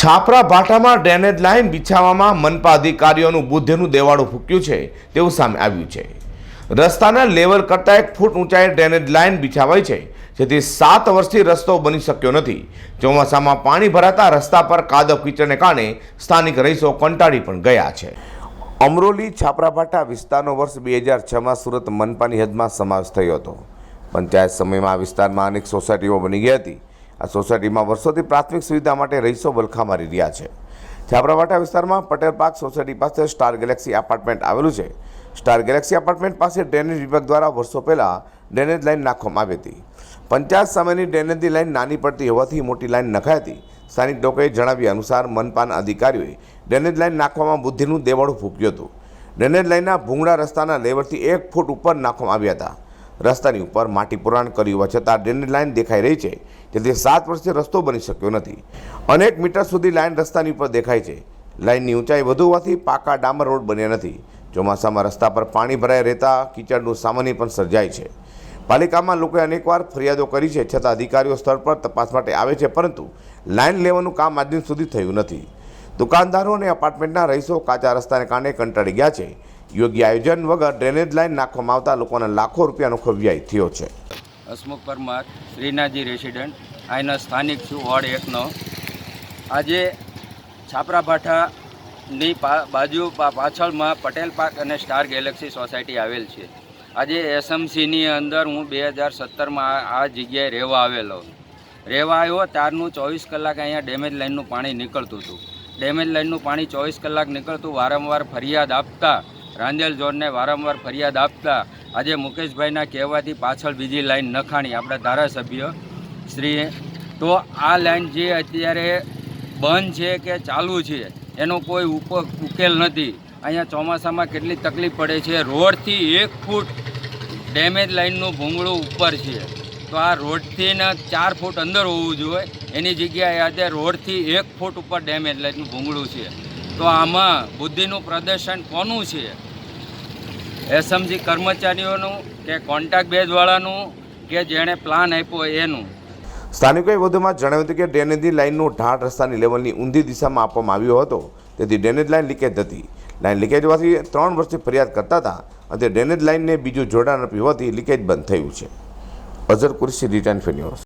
છાપરા ભાટામાં drainage line બિછાવવામાં મનપા અધિકારીઓનું બુદ્ધિનું દેવાળું ફૂક્યું છે તેવું સામે આવ્યું છે। રસ્તાના લેવલ કરતાં 1 ફૂટ ઊંચાઈએ ડ્રેનેજ લાઇન બિછાવાઈ છે, જેથી 7 વર્ષથી રસ્તો બની શક્યો નથી। ચોમાસામાં પાણી ભરાતા રસ્તા પર કાદવ કીચડને કારણે સ્થાનિક રહીશો કંટાળી પણ ગયા છે। અમરોલી છાપરા ભાટા વિસ્તારનો વર્ષ 2006માં સુરત મનપાની હદમાં સમાવેશ થયો હતો। પંચાયત સમયમાં આ વિસ્તારમાં અનેક સોસાયટીઓ બની ગઈ હતી। આ સોસાયટીમાં વર્ષોથી પ્રાથમિક સુવિધા માટે રહીશો વલખા મારી રહ્યા છે। છાપરાભાટા વિસ્તારમાં પટેલ પાર્ક સોસાયટી પાસે સ્ટાર ગેલેક્સી એપાર્ટમેન્ટ આવેલું છે। સ્ટાર ગેલેક્સી એપાર્ટમેન્ટ પાસે ડ્રેનેજ વિભાગ દ્વારા વર્ષો પહેલાં ડ્રેનેજ લાઇન નાખવામાં આવી હતી। પંચાયત સામેની ડ્રેનેજની લાઇન નાની પડતી હોવાથી મોટી લાઇન નખાઈ હતી। સ્થાનિક લોકોએ જણાવ્યા અનુસાર મનપાના અધિકારીઓએ ડ્રેનેજ લાઇન નાખવામાં બુદ્ધિનું દેવાળું ફૂક્યું હતું। ડ્રેનેજ લાઇનના ભૂંગળા રસ્તાના લેવલથી 1 ફૂટ ઉપર નાખવામાં આવ્યા હતા। રસ્તાની ઉપર માટી પુરાણ કર્યું હોવા છતાં ડ્રેનેજ લાઇન દેખાઈ રહી છે, જેથી 7 વર્ષથી રસ્તો બની શક્યો નથી। અનેક મીટર સુધી લાઇન રસ્તાની ઉપર દેખાય છે। લાઇનની ઊંચાઈ વધુ હોવાથી પાકા ડામર રોડ બન્યા નથી। ચોમાસામાં રસ્તા પર પાણી ભરાઈ રહેતા કીચડનું સામાન્ય પણ સર્જાય છે। પાલિકામાં લોકોએ અનેકવાર ફરિયાદો કરી છે, છતાં અધિકારીઓ સ્થળ પર તપાસ માટે આવે છે, પરંતુ લાઇન લેવાનું કામ આજ દિન સુધી થયું નથી। દુકાનદારો અને એપાર્ટમેન્ટના રહીશો કાચા રસ્તાને કારણે કંટાળી ગયા છે। યોગ્ય આયોજન વગર ડ્રેનેજ લાઇન નાખવામાં આવતા લોકોના લાખો રૂપિયાનો વ્યય થયો છે। હસમુખ પરમાર, શ્રીનાથજી રેસિડેન્ટ, અહીંનો સ્થાનિક છું, વોર્ડ 1નો। આજે છાપરા ભાટાની બાજુ પાછળમાં પટેલ પાર્ક અને સ્ટાર ગેલેક્સી સોસાયટી આવેલ છે। આજે એસએમસીની અંદર હું 2017માં આ જગ્યાએ રહેવા આવ્યો ત્યારનું 24 કલાક અહીંયા ડેમેજ લાઇનનું પાણી નીકળતું હતું। ડેમેજ લાઇનનું પાણી 24 કલાક નીકળતું, વારંવાર ફરિયાદ આપતા, રાંદેલ ઝોનને વારંવાર ફરિયાદ આપતા આજે મુકેશભાઈના કહેવાથી પાછળ બીજી લાઈન નખાણી આપણા ધારાસભ્ય શ્રીએ। તો આ લાઈન જે અત્યારે બંધ છે કે ચાલુ છે એનો કોઈ ઉકેલ નથી। અહીંયા ચોમાસામાં કેટલી તકલીફ પડે છે। રોડથી 1 ફૂટ ડેમેજ લાઇનનું ભૂંગળું ઉપર છે, તો આ રોડથી ને 4 ફૂટ અંદર હોવું જોઈએ, એની જગ્યાએ આજે રોડથી 1 ફૂટ ઉપર ડેમેજ લાઇનનું ભૂંગળું છે। તો આમાં બુદ્ધિનું પ્રદર્શન કોનું છે? એસએમસી કર્મચારીઓનું કે કોન્ટ્રાક્ટ બેઝવાળાનું કે જેણે પ્લાન આપ્યો એનું? સ્થાનિકોએ વધુમાં જણાવ્યું હતું કે ડ્રેનેજની લાઇનનો ઢાળ રસ્તાની લેવલની ઊંધી દિશામાં આપવામાં આવ્યો હતો, તેથી ડ્રેનેજ લાઇન લીકેજ હતી। લાઇન લીકેજ હોવાથી 3 વર્ષથી ફરિયાદ કરતા હતા અને ડ્રેનેજ લાઇનને બીજું જોડાણ આપ્યું હોવાથી લીકેજ બંધ થયું છે। Azhar Qureshi, return news.